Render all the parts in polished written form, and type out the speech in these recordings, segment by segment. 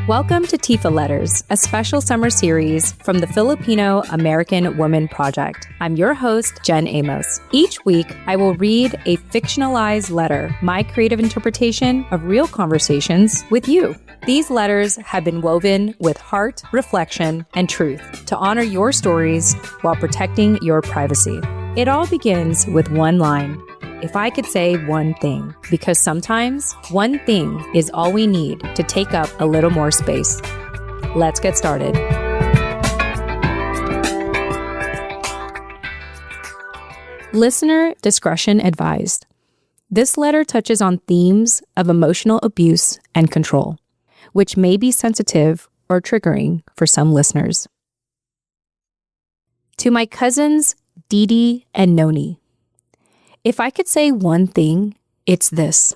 Welcome to Tifa Letters, a special summer series from the Filipino American Woman Project. I'm your host, Jen Amos. Each week, I will read a fictionalized letter, my creative interpretation of real conversations with you. These letters have been woven with heart, reflection, and truth to honor your stories while protecting your privacy. It all begins with one line. If I could say one thing, because sometimes one thing is all we need to take up a little more space. Let's get started. Listener discretion advised. This letter touches on themes of emotional abuse and control, which may be sensitive or triggering for some listeners. To my cousins, Didi and Noni. If I could say one thing, it's this.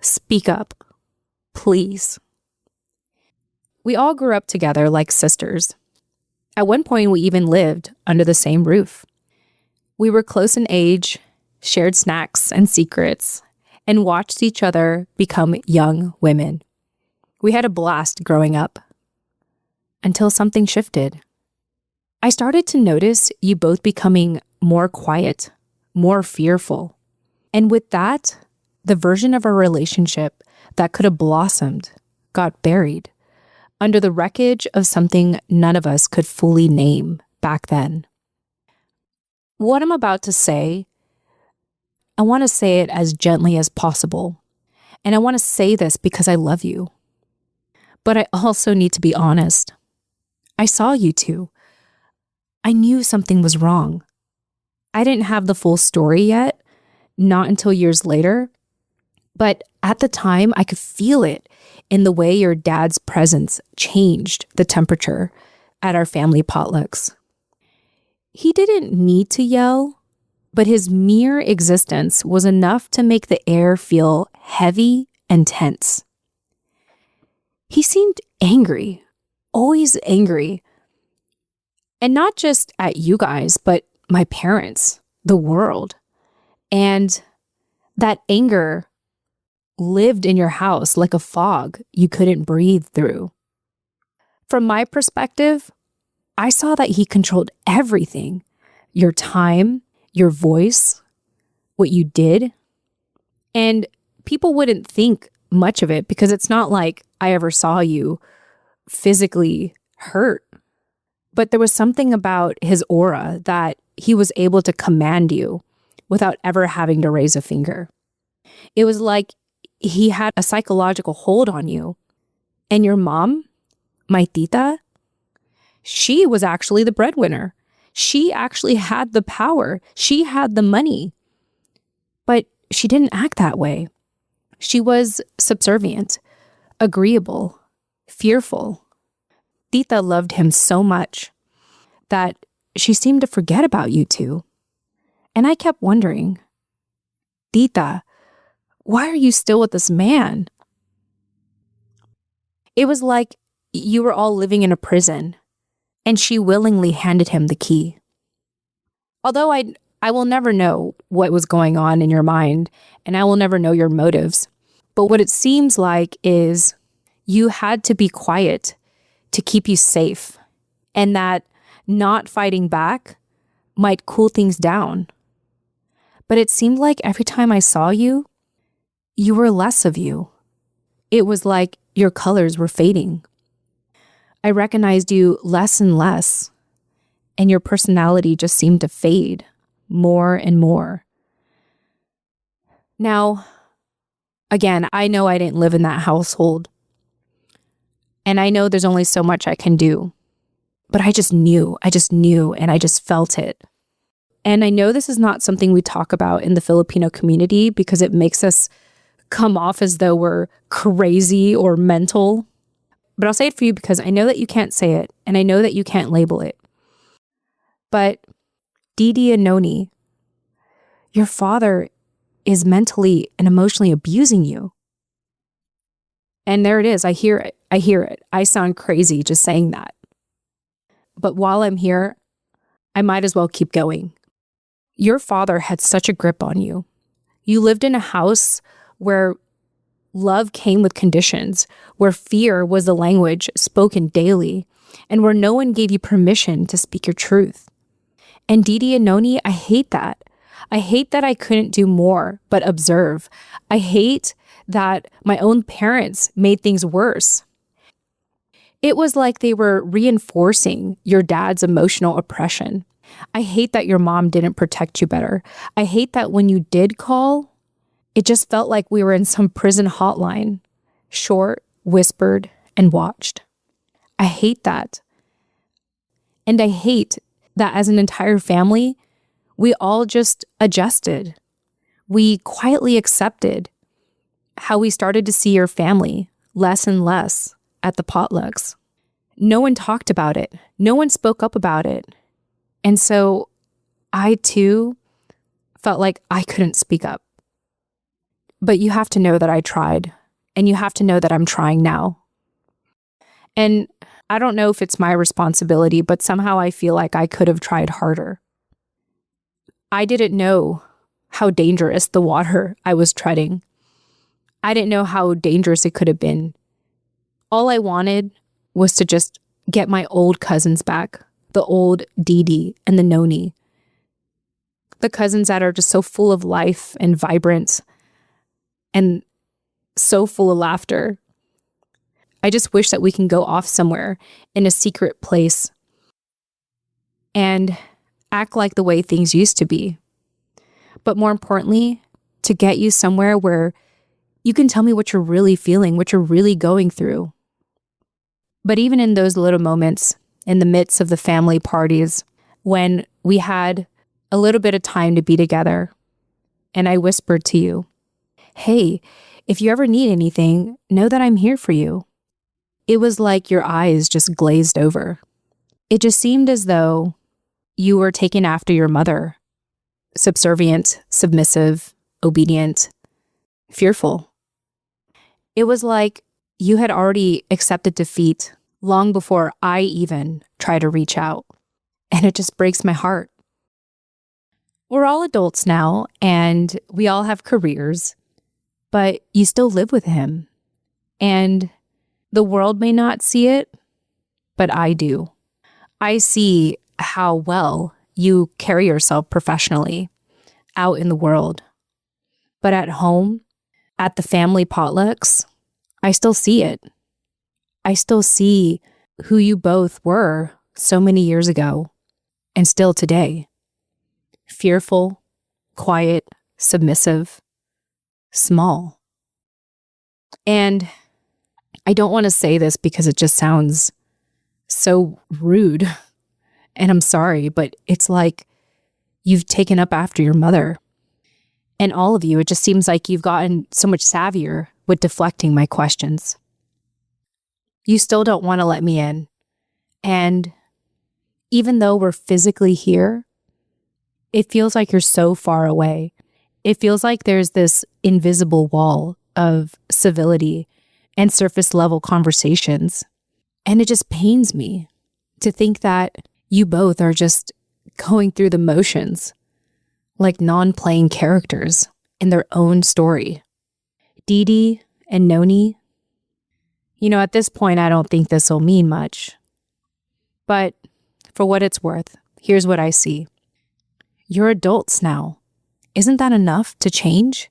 Speak up, please. We all grew up together like sisters. At one point, we even lived under the same roof. We were close in age, shared snacks and secrets, and watched each other become young women. We had a blast growing up. Until something shifted. I started to notice you both becoming more quiet, more fearful. And with that, the version of our relationship that could have blossomed got buried under the wreckage of something none of us could fully name back then. What I'm about to say, I want to say it as gently as possible. And I want to say this because I love you. But I also need to be honest. I saw you two. I knew something was wrong. I didn't have the full story yet, not until years later. But at the time, I could feel it in the way your dad's presence changed the temperature at our family potlucks. He didn't need to yell, but his mere existence was enough to make the air feel heavy and tense. He seemed angry, always angry. And not just at you guys, but my parents, the world. And that anger lived in your house like a fog you couldn't breathe through. From my perspective, I saw that he controlled everything. Your time, your voice, what you did. And people wouldn't think much of it because it's not like I ever saw you physically hurt. But there was something about his aura that he was able to command you without ever having to raise a finger. It was like he had a psychological hold on you. And your mom, my tita, she was actually the breadwinner. She actually had the power. She had the money. But she didn't act that way. She was subservient, agreeable, fearful. Tita loved him so much that she seemed to forget about you two. And I kept wondering, Tita, why are you still with this man? It was like you were all living in a prison, and she willingly handed him the key. Although I will never know what was going on in your mind, and I will never know your motives. But what it seems like is you had to be quiet to keep you safe, and that not fighting back might cool things down. But it seemed like every time I saw you, you were less of you. It was like your colors were fading. I recognized you less and less, and your personality just seemed to fade more and more. Now, again, I know I didn't live in that household. And I know there's only so much I can do. But I just knew, and I just felt it. And I know this is not something we talk about in the Filipino community because it makes us come off as though we're crazy or mental. But I'll say it for you because I know that you can't say it, and I know that you can't label it. But Didi and Noni, your father is mentally and emotionally abusing you. And there it is. I hear it. I sound crazy just saying that. But while I'm here, I might as well keep going. Your father had such a grip on you. You lived in a house where love came with conditions, where fear was the language spoken daily, and where no one gave you permission to speak your truth. And Didi and Noni, I hate that. I hate that I couldn't do more but observe. I hate that my own parents made things worse. It was like they were reinforcing your dad's emotional oppression. I hate that your mom didn't protect you better. I hate that when you did call, it just felt like we were in some prison hotline, short, whispered, and watched. I hate that. And I hate that as an entire family, we all just adjusted. We quietly accepted how we started to see your family less and less at the potlucks. No one talked about it. No one spoke up about it. And so I too felt like I couldn't speak up. But you have to know that I tried, and you have to know that I'm trying now. And I don't know if it's my responsibility, but somehow I feel like I could have tried harder. I didn't know how dangerous the water I was treading. I didn't know how dangerous it could have been. All I wanted was to just get my old cousins back, the old Didi and the Noni. The cousins that are just so full of life and vibrant and so full of laughter. I just wish that we can go off somewhere in a secret place and act like the way things used to be. But more importantly, to get you somewhere where you can tell me what you're really feeling, what you're really going through. But even in those little moments, in the midst of the family parties, when we had a little bit of time to be together, and I whispered to you, hey, if you ever need anything, know that I'm here for you. It was like your eyes just glazed over. It just seemed as though you were taken after your mother, subservient, submissive, obedient, fearful. It was like you had already accepted defeat long before I even tried to reach out. And it just breaks my heart. We're all adults now, and we all have careers, but you still live with him. And the world may not see it, but I do. I see how well you carry yourself professionally out in the world. But at home, at the family potlucks, I still see it. I still see who you both were so many years ago and still today. Fearful, quiet, submissive, small. And I don't want to say this because it just sounds so rude. And I'm sorry, but it's like you've taken up after your mother. And all of you, it just seems like you've gotten so much savvier with deflecting my questions. You still don't want to let me in. And even though we're physically here, it feels like you're so far away. It feels like there's this invisible wall of civility and surface level conversations. And it just pains me to think that you both are just going through the motions like non-playing characters in their own story. Didi and Noni, at this point, I don't think this will mean much. But for what it's worth, here's what I see. You're adults now. Isn't that enough to change?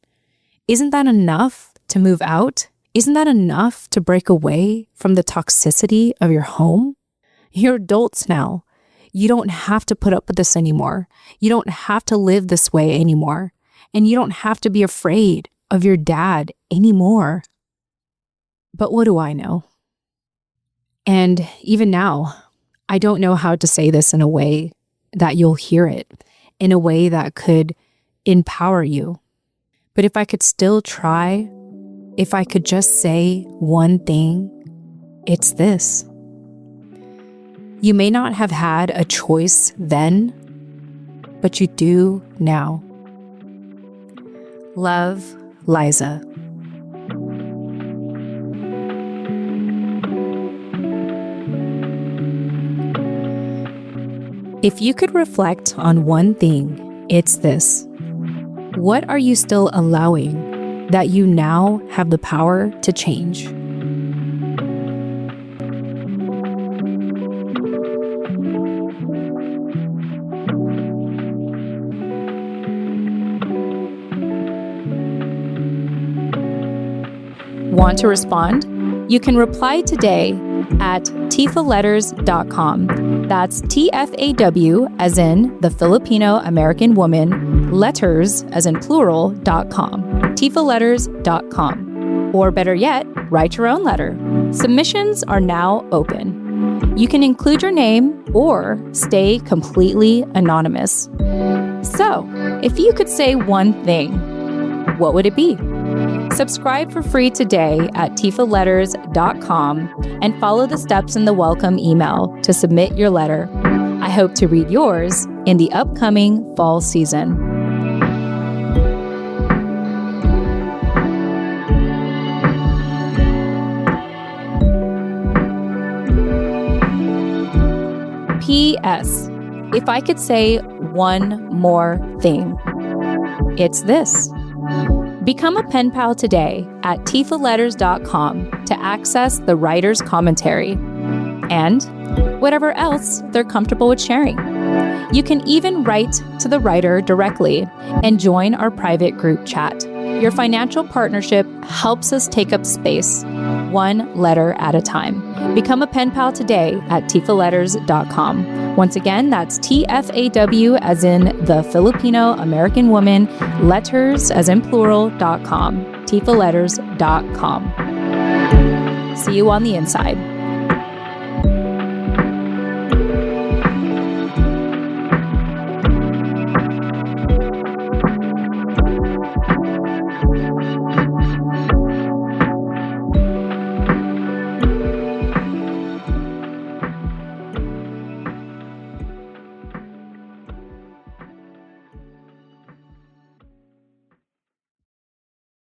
Isn't that enough to move out? Isn't that enough to break away from the toxicity of your home? You're adults now. You don't have to put up with this anymore. You don't have to live this way anymore. And you don't have to be afraid of your dad anymore. But what do I know? And even now, I don't know how to say this in a way that you'll hear it, in a way that could empower you. But if I could still try, if I could just say one thing, it's this. You may not have had a choice then, but you do now. Love, Liza. If you could reflect on one thing, it's this. What are you still allowing that you now have the power to change. Want to respond? You can reply today at tfaletters.com. That's TFAW as in the Filipino American woman, letters as in plural.com. tfaletters.com. Or better yet, write your own letter. Submissions are now open. You can include your name or stay completely anonymous. So, if you could say one thing, what would it be? Subscribe for free today at tfaletters.com and follow the steps in the welcome email to submit your letter. I hope to read yours in the upcoming fall season. P.S. If I could say one more thing, it's this. Become a pen pal today at tfaletters.com to access the writer's commentary and whatever else they're comfortable with sharing. You can even write to the writer directly and join our private group chat. Your financial partnership helps us take up space, one letter at a time. Become a pen pal today at tfaletters.com. Once again, that's TFAW as in the Filipino American woman, letters as in plural.com, tfaletters.com. See you on the inside.